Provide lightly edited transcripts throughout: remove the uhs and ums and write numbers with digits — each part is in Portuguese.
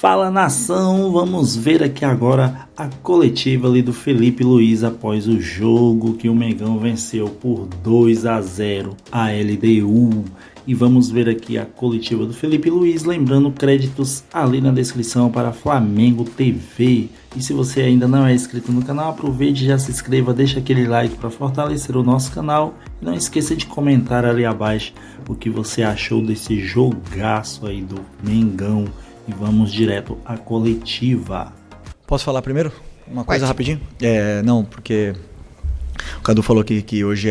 Fala, nação, vamos ver aqui agora a coletiva ali do Felipe Luiz após o jogo que o Mengão venceu por 2-0 a LDU. E vamos ver aqui a coletiva do Felipe Luiz, lembrando créditos ali na descrição para Flamengo TV. E se você ainda não é inscrito no canal, aproveite e já se inscreva, deixa aquele like para fortalecer o nosso canal. E não esqueça de comentar ali abaixo o que você achou desse jogaço aí do Mengão. E vamos direto à coletiva. Posso falar primeiro? Uma coisa rapidinho? Não, porque o Cadu falou que hoje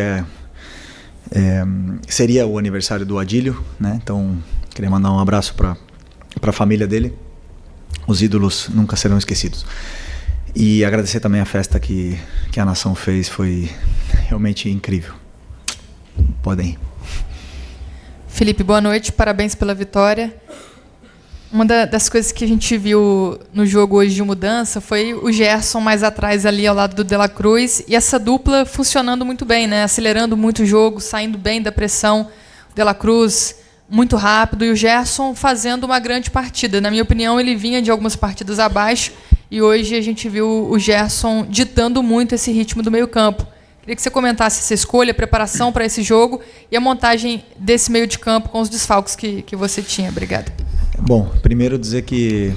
seria o aniversário do Adílio, né? Então, queria mandar um abraço para a família dele. Os ídolos nunca serão esquecidos. E agradecer também a festa que a nação fez, foi realmente incrível. Podem ir. Felipe, boa noite, parabéns pela vitória. Uma das coisas que a gente viu no jogo hoje de mudança foi o Gerson mais atrás ali ao lado do De La Cruz e essa dupla funcionando muito bem, né? Acelerando muito o jogo, saindo bem da pressão. O De La Cruz muito rápido e o Gerson fazendo uma grande partida. Na minha opinião, ele vinha de algumas partidas abaixo e hoje a gente viu o Gerson ditando muito esse ritmo do meio-campo. Queria que você comentasse essa escolha, a preparação para esse jogo e a montagem desse meio de campo com os desfalques que você tinha. Obrigado. Bom, primeiro dizer que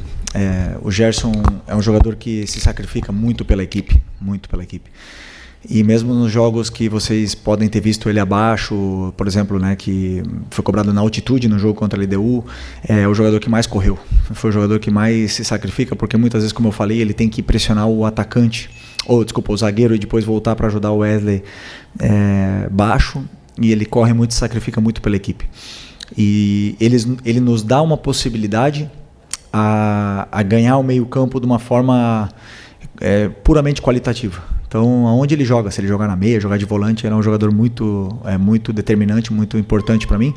o Gerson é um jogador que se sacrifica muito pela equipe, E mesmo nos jogos que vocês podem ter visto ele abaixo, por exemplo, né, que foi cobrado na altitude no jogo contra a LDU, é o jogador que mais correu. Foi o jogador que mais se sacrifica, porque muitas vezes, como eu falei, ele tem que pressionar o atacante, o zagueiro, e depois voltar para ajudar o Wesley baixo, e ele corre muito, se sacrifica muito pela equipe. E ele nos dá uma possibilidade a ganhar o meio-campo de uma forma puramente qualitativa. Então, aonde ele joga, se ele jogar na meia, jogar de volante, ele é um jogador muito determinante, muito importante para mim.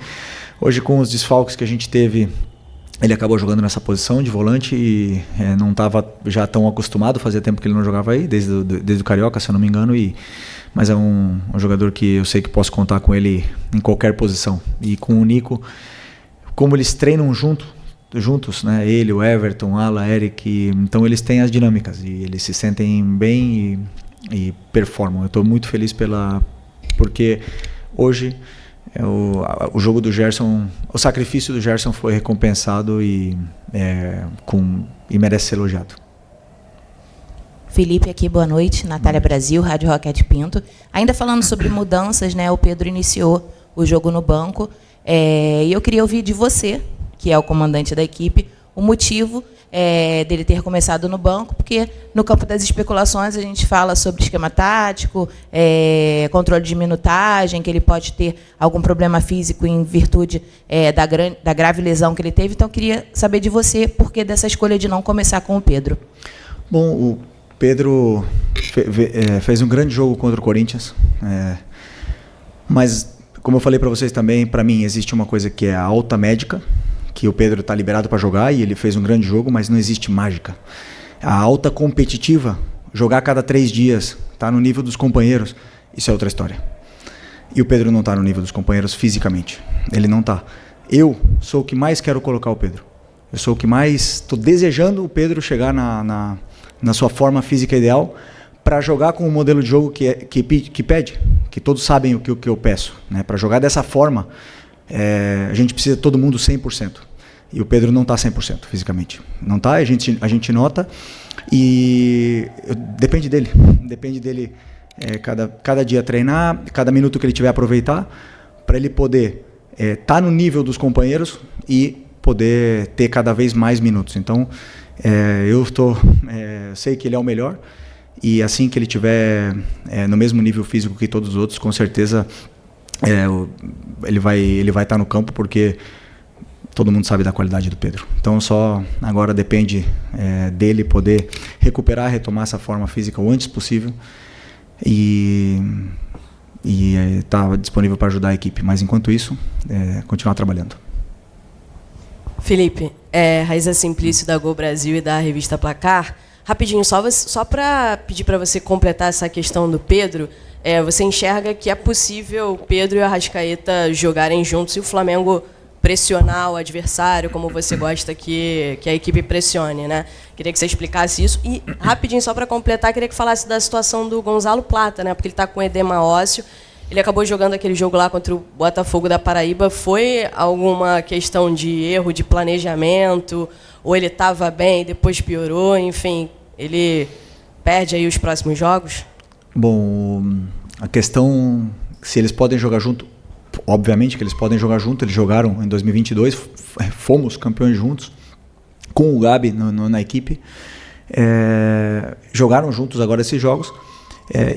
Hoje, com os desfalques que a gente teve, ele acabou jogando nessa posição de volante e não estava já tão acostumado, fazia tempo que ele não jogava aí, desde o Carioca, se eu não me engano, mas é um jogador que eu sei que posso contar com ele em qualquer posição. E com o Nico, como eles treinam juntos, né? Ele, o Everton, Ala, Eric, então eles têm as dinâmicas e eles se sentem bem e performam. Eu estou muito feliz porque hoje o jogo do Gerson, o sacrifício do Gerson foi recompensado e merece ser elogiado. Felipe aqui, boa noite. Natália Brasil, Rádio Roquete Pinto. Ainda falando sobre mudanças, né? O Pedro iniciou o jogo no banco e eu queria ouvir de você, que é o comandante da equipe, o motivo dele ter começado no banco, porque no campo das especulações a gente fala sobre esquema tático, controle de minutagem, que ele pode ter algum problema físico em virtude da grave lesão que ele teve. Então, eu queria saber de você por que dessa escolha de não começar com o Pedro. Bom, o Pedro fez um grande jogo contra o Corinthians, mas, como eu falei para vocês também, para mim existe uma coisa que é a alta médica, que o Pedro está liberado para jogar e ele fez um grande jogo, mas não existe mágica. A alta competitiva, jogar a cada 3 dias, tá no nível dos companheiros, isso é outra história. E o Pedro não está no nível dos companheiros fisicamente, ele não está. Eu sou o que mais quero colocar o Pedro. Eu sou o que mais estou desejando o Pedro chegar na sua forma física ideal para jogar com o modelo de jogo que pede, que todos sabem o que eu peço, né? Para jogar dessa forma, a gente precisa de todo mundo 100%. E o Pedro não está 100% fisicamente. Não está, a gente nota. E depende dele. Depende dele cada dia treinar, cada minuto que ele tiver aproveitar, para ele poder estar no nível dos companheiros e poder ter cada vez mais minutos. Então, eu sei que ele é o melhor. E assim que ele tiver no mesmo nível físico que todos os outros, com certeza ele vai estar no campo, porque todo mundo sabe da qualidade do Pedro. Então só agora depende dele poder retomar essa forma física o antes possível e estar disponível para ajudar a equipe. Mas enquanto isso, continuar trabalhando. Felipe, Raíza Simplício da Gol Brasil e da revista Placar. Rapidinho, só para pedir para você completar essa questão do Pedro, você enxerga que é possível Pedro e Arrascaeta jogarem juntos e o Flamengo pressionar o adversário, como você gosta que a equipe pressione, né? Queria que você explicasse isso. E, rapidinho, só para completar, queria que falasse da situação do Gonzalo Plata, né? Porque ele está com edema ósseo. Ele acabou jogando aquele jogo lá contra o Botafogo da Paraíba. Foi alguma questão de erro de planejamento? Ou ele estava bem e depois piorou? Enfim, ele perde aí os próximos jogos? Bom, a questão, se eles podem jogar junto, obviamente que eles podem jogar junto. Eles jogaram em 2022, fomos campeões juntos, com o Gabi na equipe. Jogaram juntos agora esses jogos.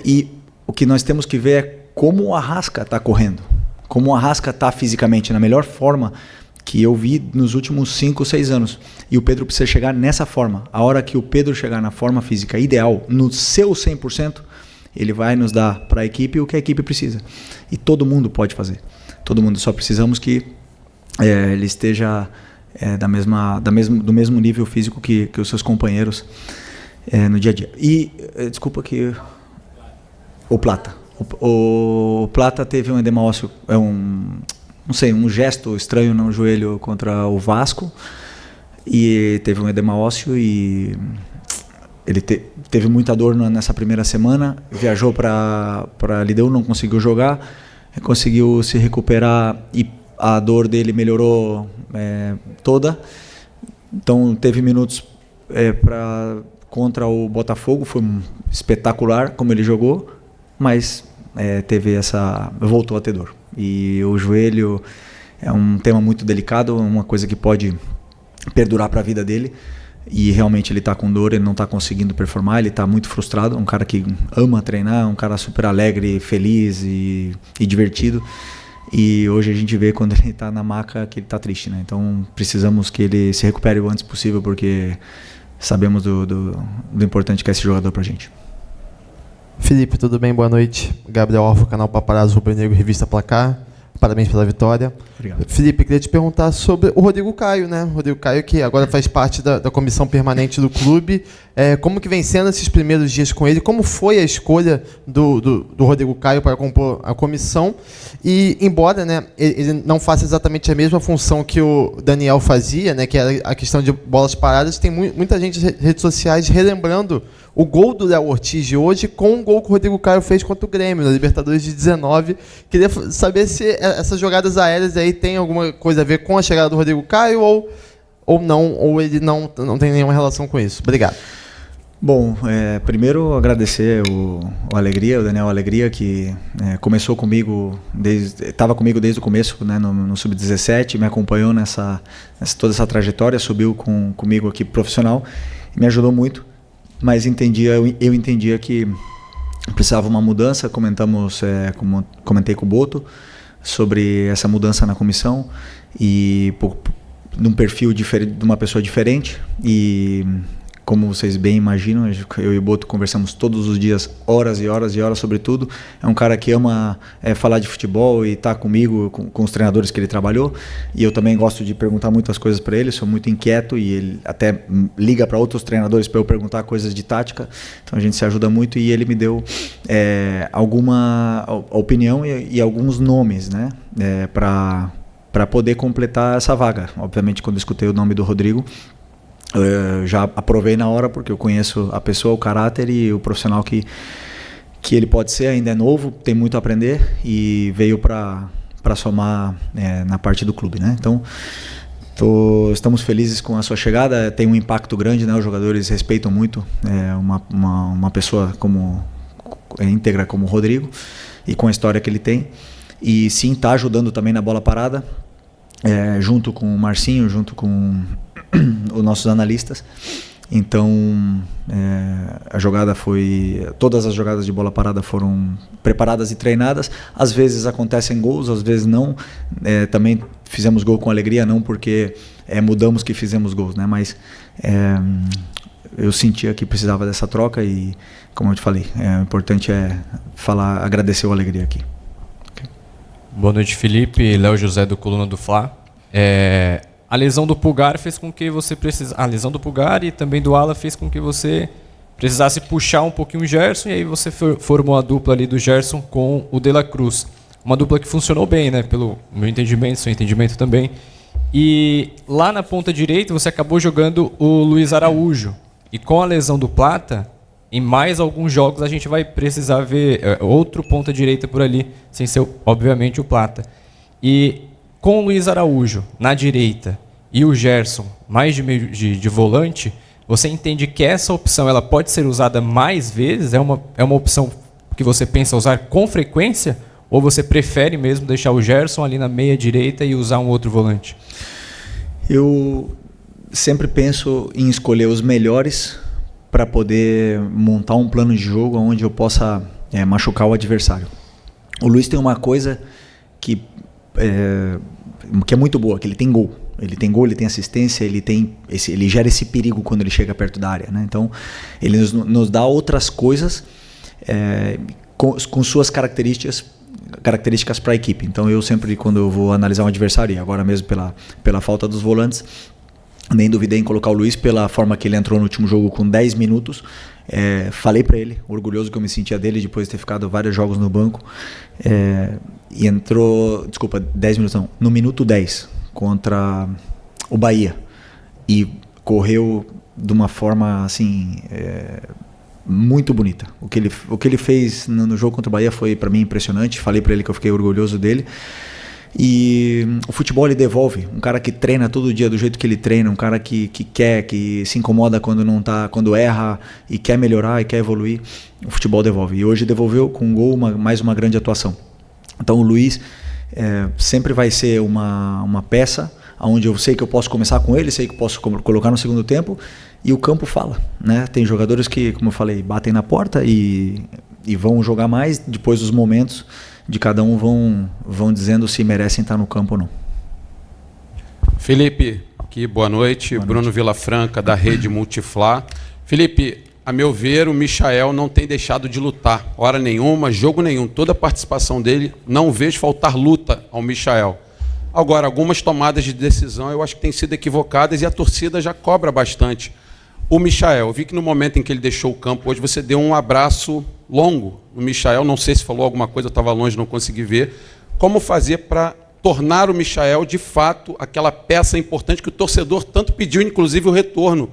E o que nós temos que ver é como o Arrasca está correndo, como o Arrasca está fisicamente, na melhor forma que eu vi nos últimos 5, 6 anos. E o Pedro precisa chegar nessa forma. A hora que o Pedro chegar na forma física ideal, no seu 100%, ele vai nos dar para a equipe o que a equipe precisa. E todo mundo pode fazer. Todo mundo. Só precisamos que ele esteja do mesmo nível físico que os seus companheiros no dia a dia. E, desculpa que... O Plata. O Plata teve um edema ósseo, um gesto estranho no joelho contra o Vasco, e teve um edema ósseo e ele teve muita dor nessa primeira semana, viajou para LDU, não conseguiu jogar, conseguiu se recuperar e a dor dele melhorou toda, então teve minutos contra o Botafogo, foi espetacular como ele jogou, mas voltou a ter dor. E o joelho é um tema muito delicado, uma coisa que pode perdurar para a vida dele, e realmente ele está com dor, ele não está conseguindo performar, ele está muito frustrado, um cara que ama treinar, um cara super alegre, feliz e divertido, e hoje a gente vê quando ele está na maca que ele está triste, né? Então precisamos que ele se recupere o antes possível, porque sabemos do importante que é esse jogador para a gente. Felipe, tudo bem? Boa noite. Gabriel Orfo, canal Paparazzo Rubro Negro, Revista Placar. Parabéns pela vitória. Obrigado. Felipe, queria te perguntar sobre o Rodrigo Caio, né? O Rodrigo Caio, que agora faz parte da comissão permanente do clube. Como que vem sendo esses primeiros dias com ele? Como foi a escolha do Rodrigo Caio para compor a comissão? E, embora, né, ele não faça exatamente a mesma função que o Daniel fazia, né, que era a questão de bolas paradas, tem muita gente nas redes sociais relembrando o gol do Léo Ortiz de hoje com o gol que o Rodrigo Caio fez contra o Grêmio, na Libertadores de 19. Queria saber se essas jogadas aéreas aí tem alguma coisa a ver com a chegada do Rodrigo Caio ou não, ou ele não tem nenhuma relação com isso. Obrigado. Bom, primeiro agradecer o Daniel Alegria, que começou comigo, estava comigo desde o começo, né, no Sub-17, me acompanhou toda essa trajetória, subiu comigo aqui profissional, me ajudou muito, mas eu entendia que precisava uma mudança. Comentei com o Boto sobre essa mudança na comissão e de um perfil diferente, de uma pessoa diferente, e como vocês bem imaginam, eu e o Boto conversamos todos os dias, horas e horas e horas sobre tudo. É um cara que ama falar de futebol e tá comigo, com os treinadores que ele trabalhou. E eu também gosto de perguntar muitas coisas para ele, sou muito inquieto e ele até liga para outros treinadores para eu perguntar coisas de tática. Então a gente se ajuda muito e ele me deu alguma opinião e alguns nomes, né, para poder completar essa vaga. Obviamente, quando eu escutei o nome do Rodrigo, já aprovei na hora, porque eu conheço a pessoa, o caráter e o profissional que ele pode ser. Ainda é novo, tem muito a aprender e veio para somar na parte do clube, né? Então estamos felizes com a sua chegada. Tem um impacto grande, né? Os jogadores respeitam muito uma pessoa íntegra como o Rodrigo e com a história que ele tem, e sim, está ajudando também na bola parada, junto com o Marcinho, junto com os nossos analistas. Então todas as jogadas de bola parada foram preparadas e treinadas. Às vezes acontecem gols, às vezes não. Também fizemos gol com alegria, não porque mudamos que fizemos gols, né? Mas eu sentia que precisava dessa troca e, como eu te falei, o importante é agradecer o Alegria aqui. Okay. Boa noite, Felipe. Léo José, do Coluna do Fla. A lesão do Pulgar fez com que você a lesão do Pulgar e também do Ala fez com que você precisasse puxar um pouquinho o Gerson, e aí você formou a dupla ali do Gerson com o De La Cruz. Uma dupla que funcionou bem, né? Pelo meu entendimento, seu entendimento também. E lá na ponta direita você acabou jogando o Luiz Araújo. E com a lesão do Plata, em mais alguns jogos a gente vai precisar ver outro ponta direita por ali, sem ser, obviamente, o Plata. E com o Luiz Araújo na direita e o Gerson mais de volante, você entende que essa opção ela pode ser usada mais vezes? É uma opção que você pensa usar com frequência? Ou você prefere mesmo deixar o Gerson ali na meia direita e usar um outro volante? Eu sempre penso em escolher os melhores para poder montar um plano de jogo onde eu possa machucar o adversário. O Luiz tem uma coisa que é muito boa, que ele tem gol. Ele tem gol, ele tem assistência, ele gera esse perigo quando ele chega perto da área, né? Então, ele nos dá outras coisas com suas características para a equipe. Então, eu sempre, quando eu vou analisar um adversário, e agora mesmo pela falta dos volantes, nem duvidei em colocar o Luiz pela forma que ele entrou no último jogo com 10 minutos. Falei para ele, orgulhoso que eu me sentia dele depois de ter ficado vários jogos no banco. E entrou, 10 minutos não, no minuto 10 contra o Bahia. E correu de uma forma assim muito bonita. O que ele fez no jogo contra o Bahia foi para mim impressionante. Falei para ele que eu fiquei orgulhoso dele. E o futebol ele devolve. Um cara que treina todo dia do jeito que ele treina, um cara que quer, que se incomoda quando erra e quer melhorar e quer evoluir, o futebol devolve. E hoje devolveu com um gol, mais uma grande atuação. Então o Luiz sempre vai ser uma peça onde eu sei que eu posso começar com ele, sei que eu posso colocar no segundo tempo, e o campo fala, né? Tem jogadores que, como eu falei, batem na porta e vão jogar mais. Depois os momentos de cada um vão dizendo se merecem estar no campo ou não. Felipe, aqui, boa noite. Bruno Vilafranca, da Rede Multiflá. Felipe, a meu ver, o Michael não tem deixado de lutar. Hora nenhuma, jogo nenhum. Toda a participação dele, não vejo faltar luta ao Michael. Agora, algumas tomadas de decisão eu acho que têm sido equivocadas e a torcida já cobra bastante. O Michael, eu vi que no momento em que ele deixou o campo hoje, você deu um abraço longo no Michael, não sei se falou alguma coisa, eu estava longe, não consegui ver. Como fazer para tornar o Michael, de fato, aquela peça importante que o torcedor tanto pediu, inclusive o retorno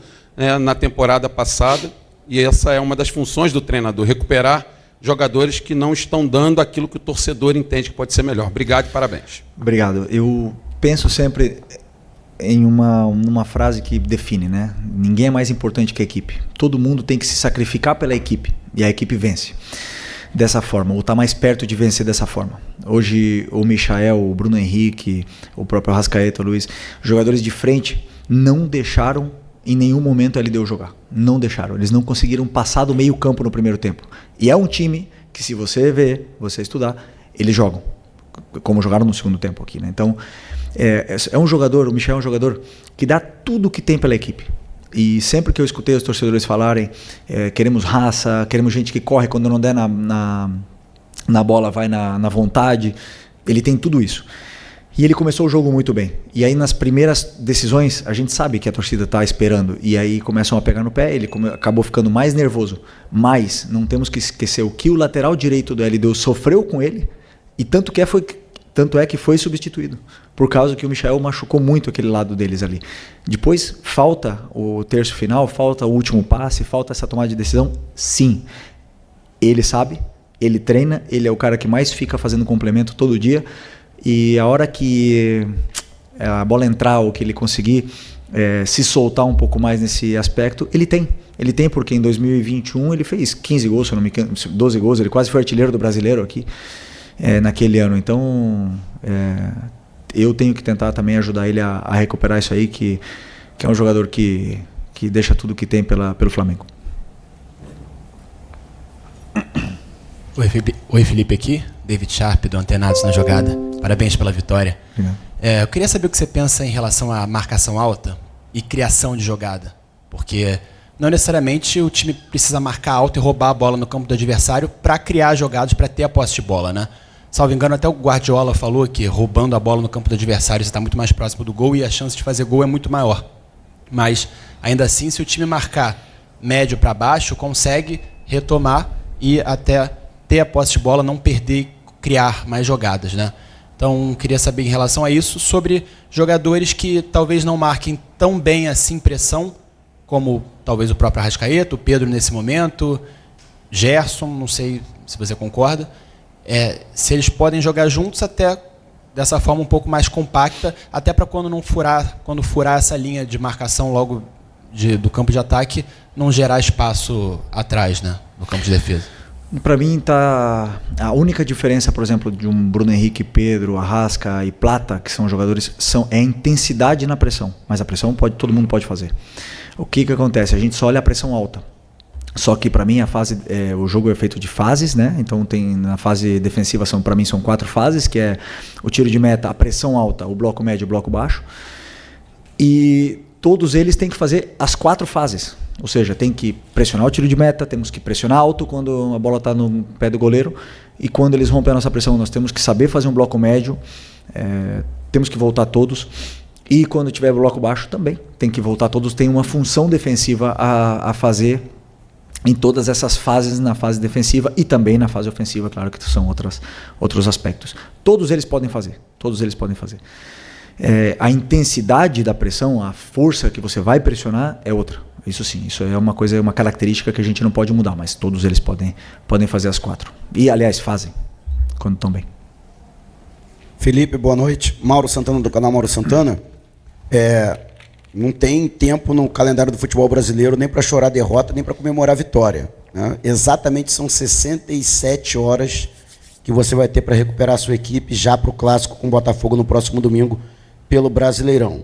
na temporada passada, e essa é uma das funções do treinador, recuperar jogadores que não estão dando aquilo que o torcedor entende que pode ser melhor. Obrigado e parabéns. Obrigado. Eu penso sempre em uma frase que define, né? Ninguém é mais importante que a equipe. Todo mundo tem que se sacrificar pela equipe e a equipe vence dessa forma, ou está mais perto de vencer dessa forma. Hoje o Michael, o Bruno Henrique, o próprio Arrascaeta, o Luiz, jogadores de frente não deixaram em nenhum momento a LDU jogar. Não deixaram. Eles não conseguiram passar do meio campo no primeiro tempo. E é um time que, se você ver, você estudar, eles jogam como jogaram no segundo tempo aqui, né? Então é um jogador, o Michael é um jogador que dá tudo o que tem pela equipe. E sempre que eu escutei os torcedores falarem queremos raça, queremos gente que corre quando não der na bola, vai na vontade, ele tem tudo isso. E ele começou o jogo muito bem. E aí nas primeiras decisões, a gente sabe que a torcida está esperando. E aí começam a pegar no pé, ele acabou ficando mais nervoso. Mas não temos que esquecer o que o lateral direito do LDU sofreu com ele. E tanto é que foi substituído. Por causa que o Michael machucou muito aquele lado deles ali. Depois falta o terço final, falta o último passe, falta essa tomada de decisão. Sim, ele sabe, ele treina, ele é o cara que mais fica fazendo complemento todo dia. E a hora que a bola entrar ou que ele conseguir se soltar um pouco mais nesse aspecto, ele tem. Ele tem porque em 2021 ele fez 15 gols, se eu não me engano, 12 gols, ele quase foi artilheiro do brasileiro aqui naquele ano. Então eu tenho que tentar também ajudar ele a recuperar isso aí, que é um jogador que deixa tudo que tem pelo Flamengo. Oi, Felipe aqui, David Sharp do Antenados na Jogada. Parabéns pela vitória. Eu queria saber o que você pensa em relação à marcação alta e criação de jogada. Porque não necessariamente o time precisa marcar alto e roubar a bola no campo do adversário para criar jogadas, para ter a posse de bola, né? Salvo engano, até o Guardiola falou que roubando a bola no campo do adversário você está muito mais próximo do gol e a chance de fazer gol é muito maior. Mas, ainda assim, se o time marcar médio para baixo, consegue retomar e até ter a posse de bola, não perder e criar mais jogadas, né? Então, queria saber em relação a isso, sobre jogadores que talvez não marquem tão bem assim pressão, como talvez o próprio Arrascaeta, o Pedro nesse momento, Gerson, não sei se você concorda, se eles podem jogar juntos até dessa forma um pouco mais compacta, até para quando furar essa linha de marcação logo do campo de ataque, não gerar espaço atrás, né, no campo de defesa. Para mim, a única diferença, por exemplo, de um Bruno Henrique, Pedro, Arrasca e Plata, que são jogadores, é a intensidade na pressão. Mas a pressão todo mundo pode fazer. O que acontece? A gente só olha a pressão alta. Só que para mim o jogo é feito de fases, né? Então na fase defensiva para mim são 4 fases, que é o tiro de meta, a pressão alta, o bloco médio e o bloco baixo. E todos eles têm que fazer as 4 fases. Ou seja, tem que pressionar o tiro de meta, temos que pressionar alto quando a bola está no pé do goleiro, e quando eles rompem a nossa pressão, nós temos que saber fazer um bloco médio, temos que voltar todos, e quando tiver bloco baixo também tem que voltar todos, tem uma função defensiva a fazer em todas essas fases, na fase defensiva e também na fase ofensiva, claro que são outros aspectos. Todos eles podem fazer. A intensidade da pressão, a força que você vai pressionar é outra. Isso sim, isso é uma característica que a gente não pode mudar, mas todos eles podem fazer as 4. E, aliás, fazem, quando estão bem. Felipe, boa noite. Mauro Santana, do canal Mauro Santana. Não tem tempo no calendário do futebol brasileiro nem para chorar derrota, nem para comemorar a vitória, né? Exatamente são 67 horas que você vai ter para recuperar a sua equipe já para o Clássico com o Botafogo no próximo domingo pelo Brasileirão.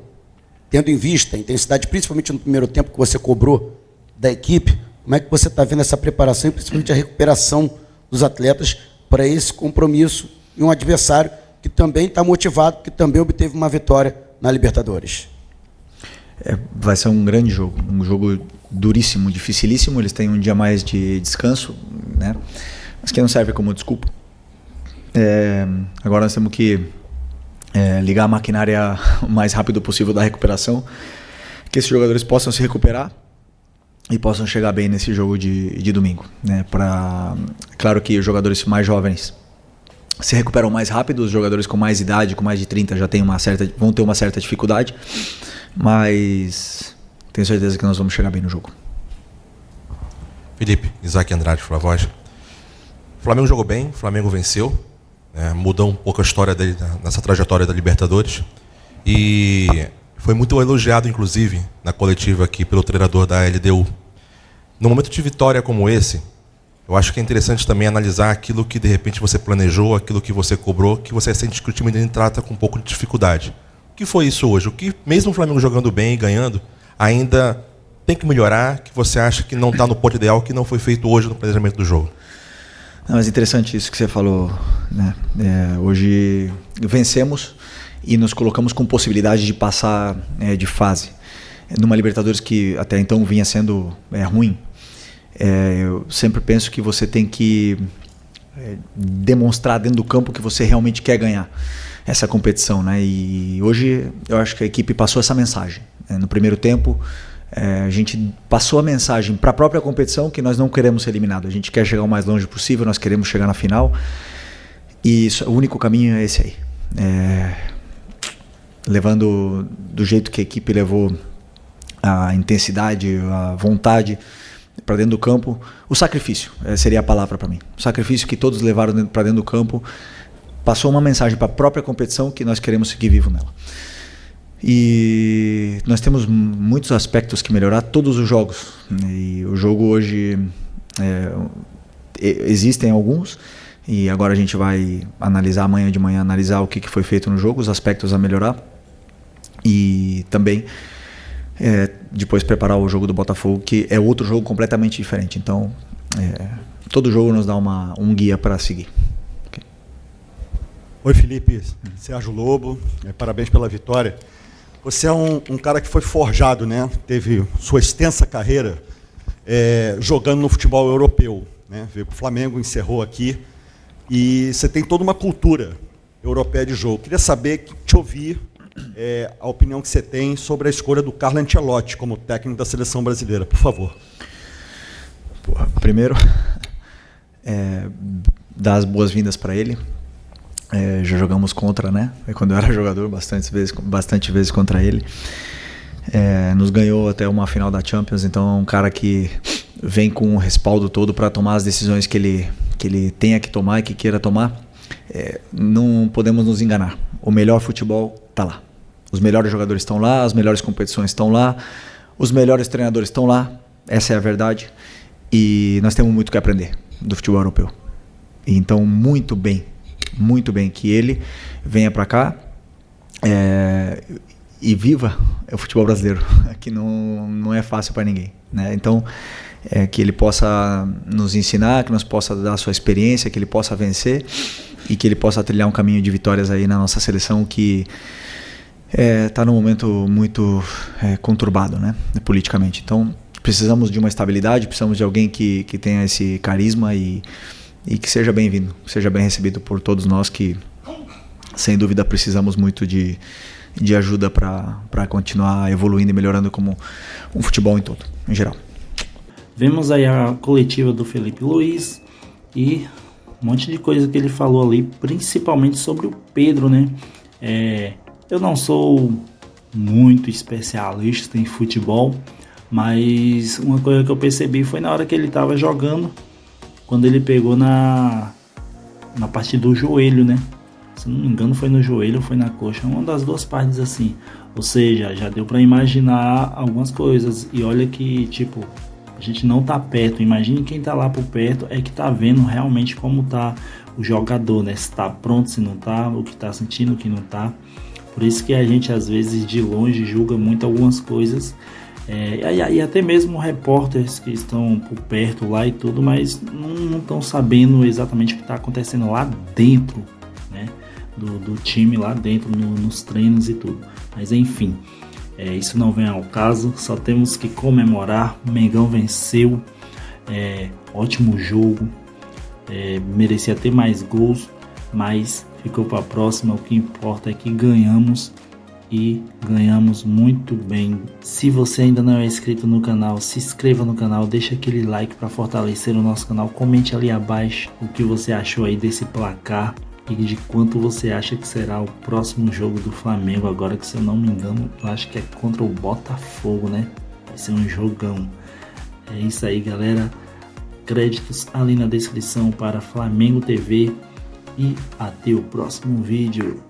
Tendo em vista a intensidade, principalmente no primeiro tempo que você cobrou da equipe, como é que você está vendo essa preparação e principalmente a recuperação dos atletas para esse compromisso e um adversário que também está motivado, que também obteve uma vitória na Libertadores? Vai ser um grande jogo, um jogo duríssimo, dificilíssimo. Eles têm um dia mais de descanso, né? Mas que não serve como desculpa. Agora nós temos que ligar a maquinária o mais rápido possível da recuperação, que esses jogadores possam se recuperar e possam chegar bem nesse jogo de domingo, né? Claro que os jogadores mais jovens se recuperam mais rápido, os jogadores com mais idade, com mais de 30 já vão ter uma certa dificuldade, mas tenho certeza que nós vamos chegar bem no jogo. Felipe, Isaac Andrade, Flavoz. O Flamengo jogou bem, o Flamengo venceu, mudou um pouco a história dele nessa trajetória da Libertadores, e foi muito elogiado, inclusive, na coletiva aqui pelo treinador da LDU. No momento de vitória como esse, eu acho que é interessante também analisar aquilo que de repente você planejou, aquilo que você cobrou, que você sente que o time ainda trata com um pouco de dificuldade. O que foi isso hoje? O que, mesmo o Flamengo jogando bem e ganhando, ainda tem que melhorar, que você acha que não está no ponto ideal, que não foi feito hoje no planejamento do jogo? Não, mas interessante isso que você falou, né? Hoje vencemos e nos colocamos com possibilidade de passar de fase. Numa Libertadores que até então vinha sendo ruim, eu sempre penso que você tem que demonstrar dentro do campo que você realmente quer ganhar essa competição, né? E hoje eu acho que a equipe passou essa mensagem. No primeiro tempo, a gente passou a mensagem para a própria competição que nós não queremos ser eliminados. A gente quer chegar o mais longe possível, nós queremos chegar na final. E o único caminho é esse aí. Levando do jeito que a equipe levou a intensidade, a vontade para dentro do campo, o sacrifício seria a palavra para mim. O sacrifício que todos levaram para dentro do campo passou uma mensagem para a própria competição que nós queremos seguir vivo nela. E nós temos muitos aspectos que melhorar, todos os jogos. E o jogo hoje, existem alguns, e agora a gente vai analisar amanhã de manhã, analisar o que foi feito no jogo, os aspectos a melhorar, e também depois preparar o jogo do Botafogo, que é outro jogo completamente diferente. Então, todo jogo nos dá um guia para seguir. Okay. Oi, Felipe, Sérgio Lobo, parabéns pela vitória. Você é um cara que foi forjado, né? Teve sua extensa carreira jogando no futebol europeu, né? Veio para o Flamengo, encerrou aqui, e você tem toda uma cultura europeia de jogo. Queria saber, te ouvir a opinião que você tem sobre a escolha do Carlo Ancelotti como técnico da seleção brasileira, por favor. Primeiro, dar as boas-vindas para ele. Já jogamos contra, né? Quando eu era jogador, bastante vezes contra ele. Nos ganhou até uma final da Champions, então é um cara que vem com o respaldo todo para tomar as decisões que ele tenha que tomar e que queira tomar. Não podemos nos enganar. O melhor futebol está lá. Os melhores jogadores estão lá, as melhores competições estão lá, os melhores treinadores estão lá. Essa é a verdade. E nós temos muito que aprender do futebol europeu. Então, muito bem que ele venha para cá e viva o futebol brasileiro, que não é fácil para ninguém, né? Então, que ele possa nos ensinar, que nos possa dar a sua experiência, que ele possa vencer e que ele possa trilhar um caminho de vitórias aí na nossa seleção, que está num momento muito conturbado, né, politicamente. Então, precisamos de uma estabilidade, precisamos de alguém que tenha esse carisma e que seja bem-vindo, seja bem recebido por todos nós, que sem dúvida precisamos muito de ajuda para continuar evoluindo e melhorando como um futebol em geral. Vemos aí a coletiva do Felipe Luiz e um monte de coisa que ele falou ali, principalmente sobre o Pedro, né? Eu não sou muito especialista em futebol, mas uma coisa que eu percebi foi na hora que ele estava jogando, quando ele pegou na parte do joelho, né? Se não me engano foi no joelho ou foi na coxa, uma das duas partes assim. Ou seja, já deu para imaginar algumas coisas. E olha que, tipo, a gente não tá perto. Imagine quem tá lá por perto é que tá vendo realmente como tá o jogador, né? Se tá pronto, se não tá, o que tá sentindo, o que não tá. Por isso que a gente às vezes de longe julga muito algumas coisas. E até mesmo repórteres que estão por perto lá e tudo, mas não estão sabendo exatamente o que está acontecendo lá dentro, né, do time, lá dentro nos treinos e tudo. Mas enfim, isso não vem ao caso, só temos que comemorar. O Mengão venceu, ótimo jogo, merecia ter mais gols, mas ficou para a próxima. O que importa é que ganhamos. E ganhamos muito bem. Se você ainda não é inscrito no canal, se inscreva no canal, deixa aquele like para fortalecer o nosso canal. Comente ali abaixo o que você achou aí desse placar e de quanto você acha que será o próximo jogo do Flamengo. Agora que, se eu não me engano, eu acho que é contra o Botafogo, né? Vai ser um jogão. É isso aí, galera. Créditos ali na descrição para Flamengo TV e até o próximo vídeo.